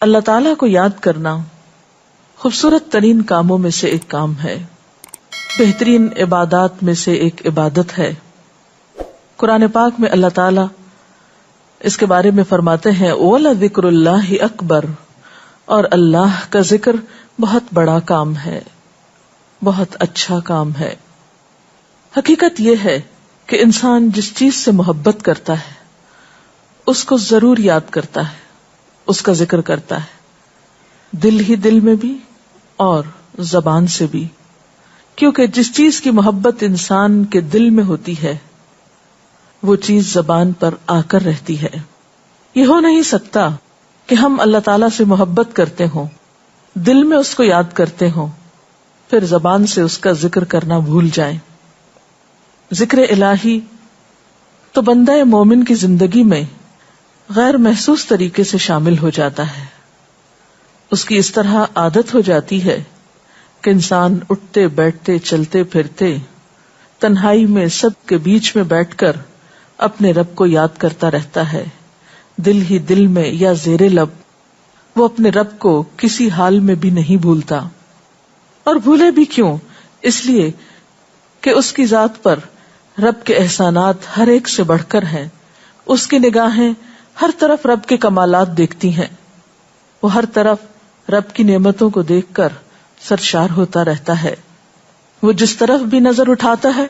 اللہ تعالیٰ کو یاد کرنا خوبصورت ترین کاموں میں سے ایک کام ہے، بہترین عبادات میں سے ایک عبادت ہے۔ قرآن پاک میں اللہ تعالیٰ اس کے بارے میں فرماتے ہیں وَلَذِكْرُ اللَّهِ أَكْبَرُ، اور اللہ کا ذکر بہت بڑا کام ہے، بہت اچھا کام ہے۔ حقیقت یہ ہے کہ انسان جس چیز سے محبت کرتا ہے اس کو ضرور یاد کرتا ہے، اس کا ذکر کرتا ہے، دل ہی دل میں بھی اور زبان سے بھی، کیونکہ جس چیز کی محبت انسان کے دل میں ہوتی ہے وہ چیز زبان پر آ کر رہتی ہے۔ یہ ہو نہیں سکتا کہ ہم اللہ تعالیٰ سے محبت کرتے ہوں، دل میں اس کو یاد کرتے ہوں، پھر زبان سے اس کا ذکر کرنا بھول جائیں۔ ذکر الہی تو بندہ مومن کی زندگی میں غیر محسوس طریقے سے شامل ہو جاتا ہے، اس کی اس طرح عادت ہو جاتی ہے کہ انسان اٹھتے بیٹھتے چلتے پھرتے تنہائی میں سب کے بیچ میں بیٹھ کر اپنے رب کو یاد کرتا رہتا ہے، دل ہی دل میں یا زیر لب وہ اپنے رب کو کسی حال میں بھی نہیں بھولتا۔ اور بھولے بھی کیوں؟ اس لیے کہ اس کی ذات پر رب کے احسانات ہر ایک سے بڑھ کر ہیں، اس کی نگاہیں ہر طرف رب کے کمالات دیکھتی ہیں، وہ ہر طرف رب کی نعمتوں کو دیکھ کر سرشار ہوتا رہتا ہے۔ وہ جس طرف بھی نظر اٹھاتا ہے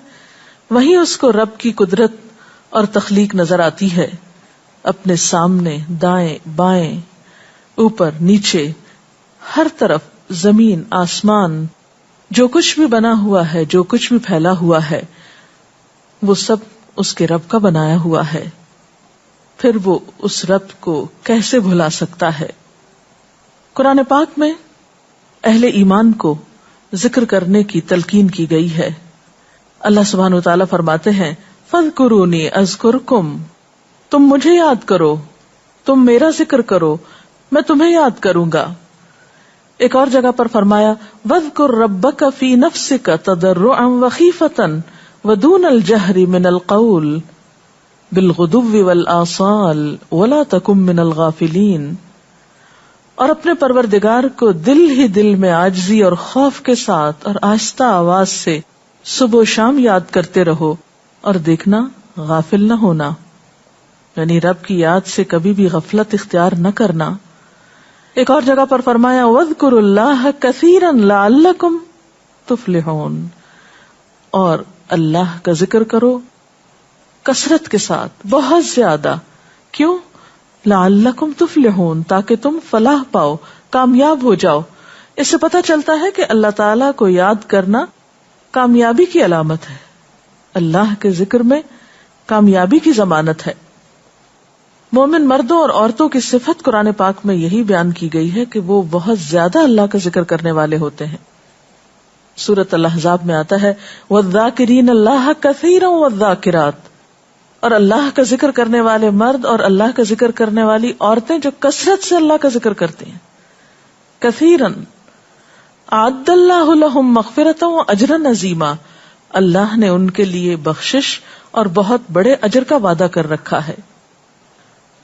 وہیں اس کو رب کی قدرت اور تخلیق نظر آتی ہے، اپنے سامنے، دائیں بائیں، اوپر نیچے، ہر طرف زمین آسمان، جو کچھ بھی بنا ہوا ہے، جو کچھ بھی پھیلا ہوا ہے، وہ سب اس کے رب کا بنایا ہوا ہے، پھر وہ اس رب کو کیسے بھلا سکتا ہے؟ قرآن پاک میں اہل ایمان کو ذکر کرنے کی تلقین کی گئی ہے۔ اللہ سبحانہ وتعالیٰ فرماتے ہیں فَاذْكُرُونِي أَذْكُرْكُمْ، تم مجھے یاد کرو، تم میرا ذکر کرو، میں تمہیں یاد کروں گا۔ ایک اور جگہ پر فرمایا وَاذْكُرْ رَبَّكَ فِي نَفْسِكَ تَضَرُّعًا وَخِيفَةً وَدُونَ الْجَهْرِ مِنَ الْقَوْلِ بِالْغُدُوِّ وَالْآصَالِ وَلَا تَكُن مِّنَ الْغَافِلِينَ، اور اپنے پروردگار کو دل ہی دل میں عاجزی اور خوف کے ساتھ اور آہستہ آواز سے صبح و شام یاد کرتے رہو، اور دیکھنا غافل نہ ہونا، یعنی رب کی یاد سے کبھی بھی غفلت اختیار نہ کرنا۔ ایک اور جگہ پر فرمایا وَاذْكُرُوا اللَّهَ كَثِيرًا لَعَلَّكُمْ تُفْلِحُونَ، اور اللہ کا ذکر کرو کثرت کے ساتھ، بہت زیادہ۔ کیوں؟ لعلکم تفلحون، تاکہ تم فلاح پاؤ، کامیاب ہو جاؤ۔ اس سے پتہ چلتا ہے کہ اللہ تعالیٰ کو یاد کرنا کامیابی کی علامت ہے، اللہ کے ذکر میں کامیابی کی ضمانت ہے۔ مومن مردوں اور عورتوں کی صفت قرآن پاک میں یہی بیان کی گئی ہے کہ وہ بہت زیادہ اللہ کا ذکر کرنے والے ہوتے ہیں۔ سورۃ الاحزاب میں آتا ہے وَالذَّاكِرِينَ اللَّهَ كَثِيرًا وَالذَّاكِرَاتِ، اور اللہ کا ذکر کرنے والے مرد اور اللہ کا ذکر کرنے والی عورتیں جو کثرت سے اللہ کا ذکر کرتی ہیں۔ کثیرن اعد اللہ لہم مغفرۃ واجرا عظیما، اللہ نے ان کے لیے بخشش اور بہت بڑے اجر کا وعدہ کر رکھا ہے۔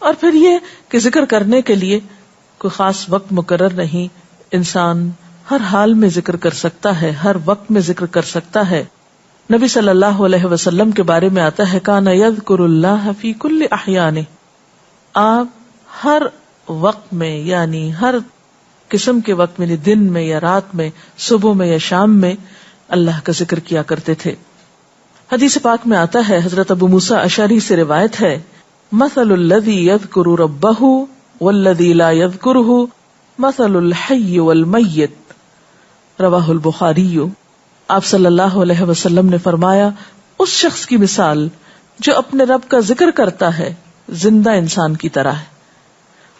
اور پھر یہ کہ ذکر کرنے کے لیے کوئی خاص وقت مقرر نہیں، انسان ہر حال میں ذکر کر سکتا ہے، ہر وقت میں ذکر کر سکتا ہے۔ نبی صلی اللہ علیہ وسلم کے بارے میں آتا ہے کان یذکر اللہ فی کل احیانہ، آپ ہر وقت میں، یعنی ہر قسم کے وقت میں، یعنی دن میں یا رات میں، صبح میں یا شام میں اللہ کا ذکر کیا کرتے تھے۔ حدیث پاک میں آتا ہے، حضرت ابو موسیٰ اشعری سے روایت ہے مثل الذی یذکر ربہ والذی لا یذکرہ مثل الحی والمیت، رواہ البخاری۔ آپ صلی اللہ علیہ وسلم نے فرمایا اس شخص کی مثال جو اپنے رب کا ذکر کرتا ہے زندہ انسان کی طرح ہے،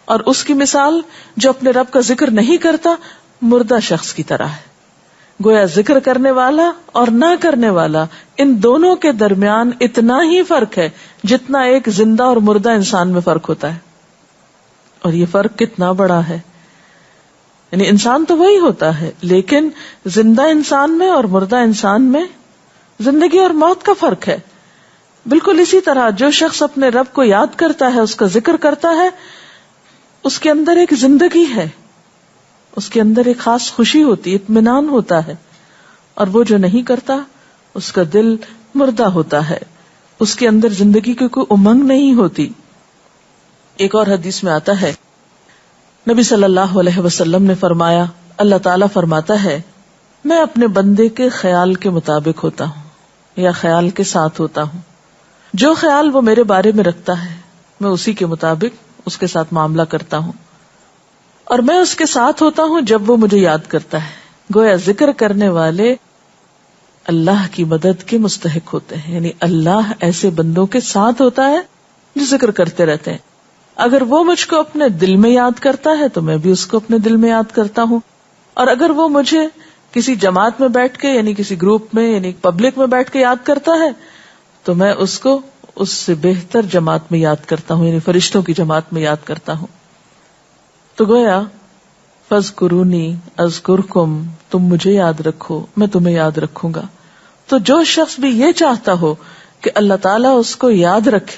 اور اس کی مثال جو اپنے رب کا ذکر نہیں کرتا مردہ شخص کی طرح ہے۔ گویا ذکر کرنے والا اور نہ کرنے والا، ان دونوں کے درمیان اتنا ہی فرق ہے جتنا ایک زندہ اور مردہ انسان میں فرق ہوتا ہے۔ اور یہ فرق کتنا بڑا ہے، یعنی انسان تو وہی ہوتا ہے، لیکن زندہ انسان میں اور مردہ انسان میں زندگی اور موت کا فرق ہے۔ بالکل اسی طرح جو شخص اپنے رب کو یاد کرتا ہے، اس کا ذکر کرتا ہے، اس کے اندر ایک زندگی ہے، اس کے اندر ایک خاص خوشی ہوتی، اطمینان ہوتا ہے، اور وہ جو نہیں کرتا اس کا دل مردہ ہوتا ہے، اس کے اندر زندگی کی کوئی امنگ نہیں ہوتی. ایک اور حدیث میں آتا ہے، نبی صلی اللہ علیہ وسلم نے فرمایا، اللہ تعالیٰ فرماتا ہے میں اپنے بندے کے خیال کے مطابق ہوتا ہوں یا خیال کے ساتھ ہوتا ہوں. جو خیال وہ میرے بارے میں رکھتا ہے میں اسی کے مطابق اس کے ساتھ معاملہ کرتا ہوں، اور میں اس کے ساتھ ہوتا ہوں جب وہ مجھے یاد کرتا ہے. گویا ذکر کرنے والے اللہ کی مدد کے مستحق ہوتے ہیں، یعنی اللہ ایسے بندوں کے ساتھ ہوتا ہے جو ذکر کرتے رہتے ہیں. اگر وہ مجھ کو اپنے دل میں یاد کرتا ہے تو میں بھی اس کو اپنے دل میں یاد کرتا ہوں، اور اگر وہ مجھے کسی جماعت میں بیٹھ کے یعنی کسی گروپ میں یعنی پبلک میں بیٹھ کے یاد کرتا ہے تو میں اس کو اس سے بہتر جماعت میں یاد کرتا ہوں، یعنی فرشتوں کی جماعت میں یاد کرتا ہوں. تو گویا فاذکرونی اذکرکم، تم مجھے یاد رکھو میں تمہیں یاد رکھوں گا. تو جو شخص بھی یہ چاہتا ہو کہ اللہ تعالیٰ اس کو یاد رکھے،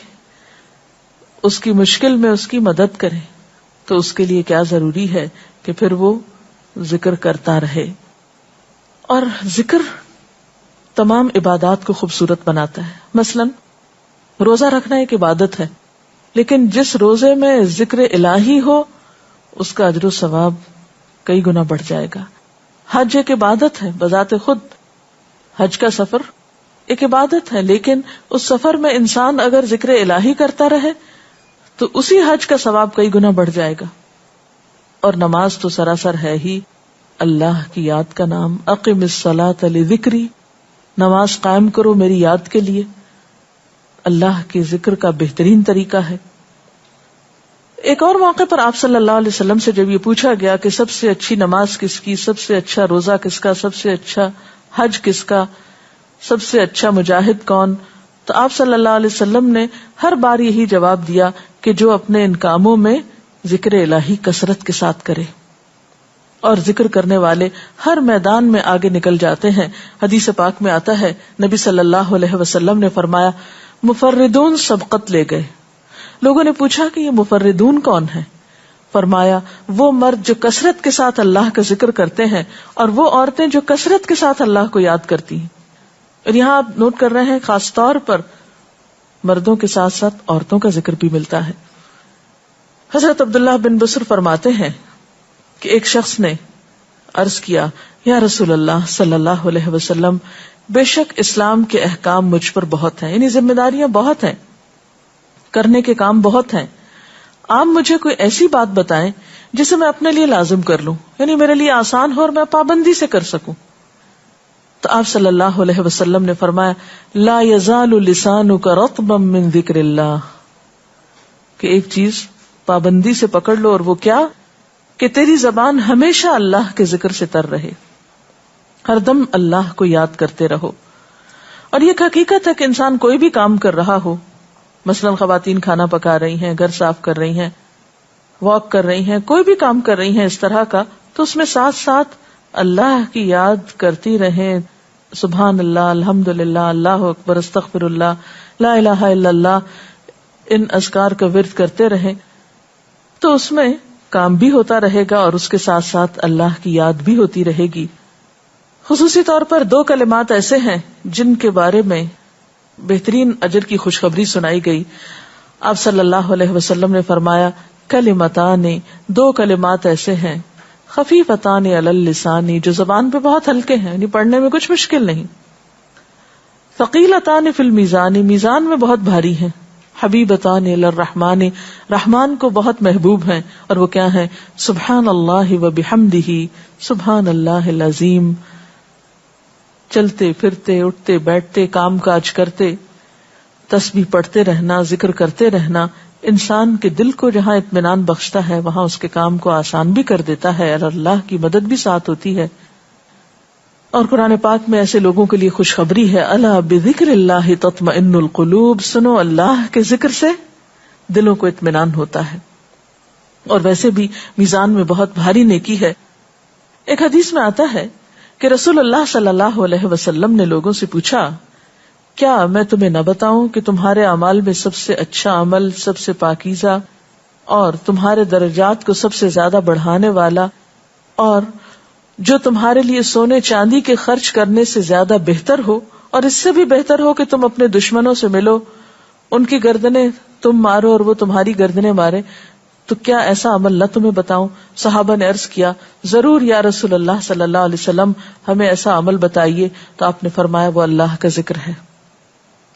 اس کی مشکل میں اس کی مدد کرے، تو اس کے لیے کیا ضروری ہے کہ پھر وہ ذکر کرتا رہے. اور ذکر تمام عبادات کو خوبصورت بناتا ہے. مثلا روزہ رکھنا ایک عبادت ہے، لیکن جس روزے میں ذکر الہی ہو اس کا اجر و ثواب کئی گنا بڑھ جائے گا. حج ایک عبادت ہے بذات خود، حج کا سفر ایک عبادت ہے، لیکن اس سفر میں انسان اگر ذکر الہی کرتا رہے تو اسی حج کا ثواب کئی گنا بڑھ جائے گا. اور نماز تو سراسر ہے ہی اللہ کی یاد کا نام. اقم الصلاۃ لذکری، نماز قائم کرو میری یاد کے لیے. اللہ کے ذکر کا بہترین طریقہ ہے. ایک اور موقع پر آپ صلی اللہ علیہ وسلم سے جب یہ پوچھا گیا کہ سب سے اچھی نماز کس کی، سب سے اچھا روزہ کس کا، سب سے اچھا حج کس کا، سب سے اچھا مجاہد کون، تو آپ صلی اللہ علیہ وسلم نے ہر بار یہی جواب دیا کہ جو اپنے ان کاموں میں ذکر الہی کثرت کے ساتھ کرے. اور ذکر کرنے والے ہر میدان میں آگے نکل جاتے ہیں. حدیث پاک میں آتا ہے نبی صلی اللہ علیہ وسلم نے فرمایا مفردون سبقت لے گئے. لوگوں نے پوچھا کہ یہ مفردون کون ہے؟ فرمایا وہ مرد جو کثرت کے ساتھ اللہ کا ذکر کرتے ہیں اور وہ عورتیں جو کثرت کے ساتھ اللہ کو یاد کرتی ہیں. اور یہاں آپ نوٹ کر رہے ہیں خاص طور پر مردوں کے ساتھ ساتھ عورتوں کا ذکر بھی ملتا ہے. حضرت عبداللہ بن بسر فرماتے ہیں کہ ایک شخص نے عرض کیا یا رسول اللہ صلی اللہ علیہ وسلم، بے شک اسلام کے احکام مجھ پر بہت ہیں، یعنی ذمہ داریاں بہت ہیں، کرنے کے کام بہت ہیں. آپ مجھے کوئی ایسی بات بتائیں جسے میں اپنے لیے لازم کر لوں، یعنی میرے لیے آسان ہو اور میں پابندی سے کر سکوں. تو آپ صلی اللہ علیہ وسلم نے فرمایا لا یزال لسانک رطبا من ذکر اللہ، کہ ایک چیز پابندی سے پکڑ لو، اور وہ کیا کہ تیری زبان ہمیشہ اللہ کے ذکر سے تر رہے، ہر دم اللہ کو یاد کرتے رہو. اور یہ حقیقت ہے کہ انسان کوئی بھی کام کر رہا ہو، مثلا خواتین کھانا پکا رہی ہیں، گھر صاف کر رہی ہیں، واک کر رہی ہیں، کوئی بھی کام کر رہی ہیں اس طرح کا، تو اس میں ساتھ ساتھ اللہ کی یاد کرتی رہیں. سبحان اللہ، الحمدللہ، اللہ اکبر، استغفر اللہ، لا الہ الا اللہ، ان اذکار کا ورد کرتے رہیں، تو اس میں کام بھی ہوتا رہے گا اور اس کے ساتھ ساتھ اللہ کی یاد بھی ہوتی رہے گی. خصوصی طور پر 2 کلمات ایسے ہیں جن کے بارے میں بہترین اجر کی خوشخبری سنائی گئی. آپ صلی اللہ علیہ وسلم نے فرمایا کلمتان، 2 کلمات ایسے ہیں خفیفتان علی اللسان، جو زبان پہ بہت ہلکے ہیں، یعنی پڑھنے میں کچھ مشکل نہیں. ثقیلتان فی المیزان، میزان میں بہت بھاری ہیں. حبیبتان الی الرحمن، رحمان کو بہت محبوب ہیں، اور وہ کیا ہیں؟ سبحان اللہ و بحمدہ، سبحان اللہ العظیم. چلتے پھرتے، اٹھتے بیٹھتے، کام کاج کرتے، تسبیح پڑھتے رہنا، ذکر کرتے رہنا انسان کے دل کو جہاں اطمینان بخشتا ہے وہاں اس کے کام کو آسان بھی کر دیتا ہے، اور اللہ کی مدد بھی ساتھ ہوتی ہے. اور قرآن پاک میں ایسے لوگوں کے لیے خوشخبری ہے، الا بذکر اللہ تطمئن القلوب، سنو اللہ کے ذکر سے دلوں کو اطمینان ہوتا ہے. اور ویسے بھی میزان میں بہت بھاری نیکی ہے. ایک حدیث میں آتا ہے کہ رسول اللہ صلی اللہ علیہ وسلم نے لوگوں سے پوچھا کیا میں تمہیں نہ بتاؤں کہ تمہارے اعمال میں سب سے اچھا عمل، سب سے پاکیزہ، اور تمہارے درجات کو سب سے زیادہ بڑھانے والا، اور جو تمہارے لیے سونے چاندی کے خرچ کرنے سے زیادہ بہتر ہو، اور اس سے بھی بہتر ہو کہ تم اپنے دشمنوں سے ملو، ان کی گردنیں تم مارو اور وہ تمہاری گردنیں مارے، تو کیا ایسا عمل نہ تمہیں بتاؤں؟ صحابہ نے عرض کیا، ضرور یا رسول اللہ صلی اللہ علیہ وسلم، ہمیں ایسا عمل بتائیے. تو آپ نے فرمایا وہ اللہ کا ذکر ہے.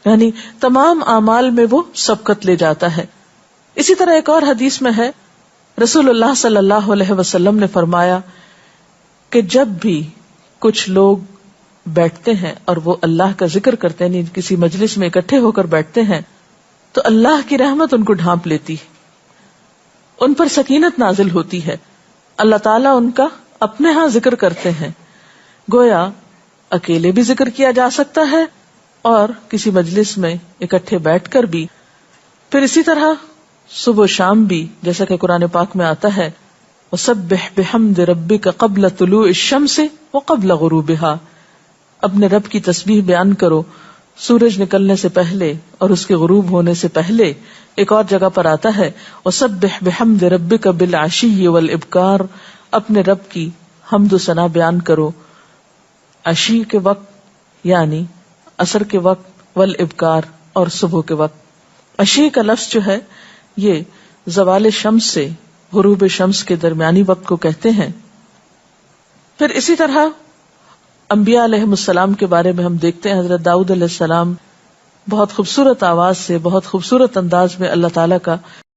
یعنی تمام اعمال میں وہ سبقت لے جاتا ہے. اسی طرح ایک اور حدیث میں ہے، رسول اللہ صلی اللہ علیہ وسلم نے فرمایا کہ جب بھی کچھ لوگ بیٹھتے ہیں اور وہ اللہ کا ذکر کرتے ہیں، یعنی کسی مجلس میں اکٹھے ہو کر بیٹھتے ہیں، تو اللہ کی رحمت ان کو ڈھانپ لیتی ہے، ان پر سکینت نازل ہوتی ہے. اللہ تعالیٰ ان کا اپنے ہاں ذکر کرتے ہیں. گویا اکیلے بھی ذکر کیا جا سکتا ہے اور کسی مجلس میں اکٹھے بیٹھ کر بھی. پھر اسی طرح صبح و شام بھی، جیسا کہ قرآن پاک میں آتا ہے، وَسَبِّحْ بِحَمْدِ رَبِّكَ قَبْلَ طُلُوعِ الشَّمْسِ وَقَبْلَ غُرُوبِهَا، اپنے رب کی تسبیح بیان کرو سورج نکلنے سے پہلے اور اس کے غروب ہونے سے پہلے. ایک اور جگہ پر آتا ہے وَسَبِّحْ بِحَمْدِ رَبِّكَ بِالْعَشِيِّ وَالْإِبْكَارِ، اپنے رب کی حمد و ثنا بیان کرو عشی کے وقت یعنی عصر کے وقت، والابکار اور صبح کے وقت. عشی کا لفظ جو ہے یہ زوال شمس سے غروب شمس کے درمیانی وقت کو کہتے ہیں. پھر اسی طرح انبیاء علیہم السلام کے بارے میں ہم دیکھتے ہیں، حضرت داؤد علیہ السلام بہت خوبصورت آواز سے، بہت خوبصورت انداز میں اللہ تعالیٰ کا